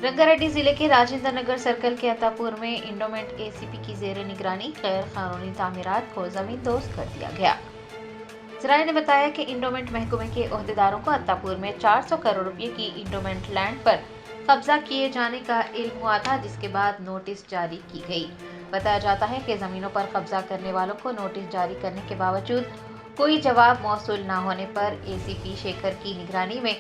रंगारेड्डी जिले के राजेंद्र नगर सर्कल के अतापुर में इंडोमेंट एसीपी की जेर निगरानी गैर कानूनी तामीरात को जमींदोज कर दिया गया। जराये ने बताया कि इंडोमेंट महकमे के ओहदेदारों को अतापुर में 400 करोड़ रुपए की इंडोमेंट लैंड पर कब्जा किए जाने का इल्म हुआ था, जिसके बाद नोटिस जारी की गई। बताया जाता है कि जमीनों पर कब्जा करने वालों को नोटिस जारी करने के बावजूद कोई जवाब मौसूल न होने पर एसीपी शेखर की निगरानी में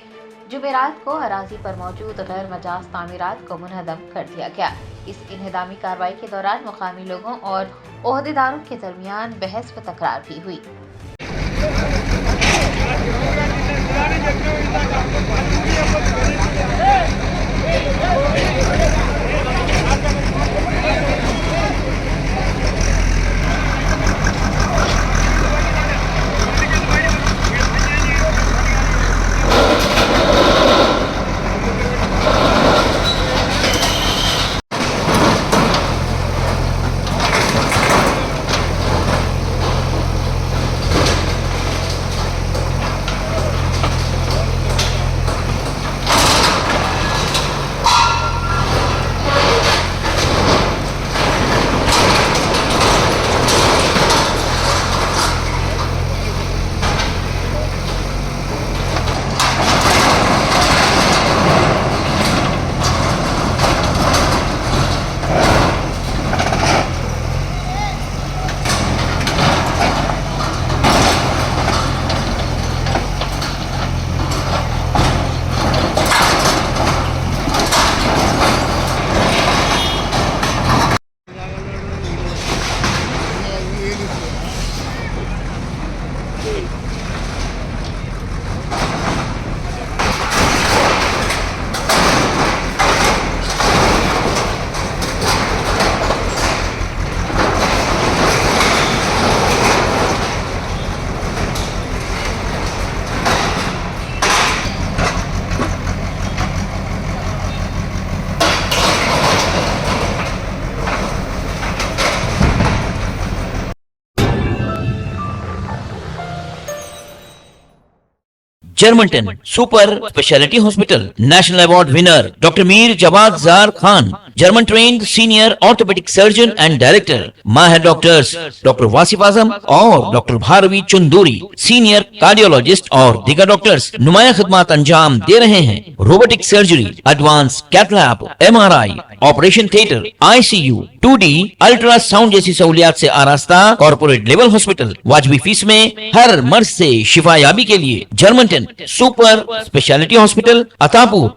जुमेरात को अराजी पर मौजूद गैर मजाज तामीरात को मुनहदम कर दिया गया। इस इन्हदामी कार्रवाई के दौरान मुकामी लोगों और ओहदेदारों के दरमियान बहस व तकरार भी हुई। Germanten super speciality hospital national award winner doctor Mir Jawad Jar Khan, German trained senior orthopaedic surgeon and director, माहिर डॉक्टर्स डॉक्टर वासिफ आजम और doctor Bharavi Chunduri, senior cardiologist और दीगर डॉक्टर्स नुमाया खिदमत अंजाम दे रहे हैं। Robotic surgery, advance cath lab, MRI, operation theatre, ICU, 2D ultrasound जैसी सहूलियात से आरास्ता कॉर्पोरेट लेवल हॉस्पिटल। वाजबी फीस में हर मर्ज से शिफायाबी के लिए Germanton super speciality hospital, Attapur.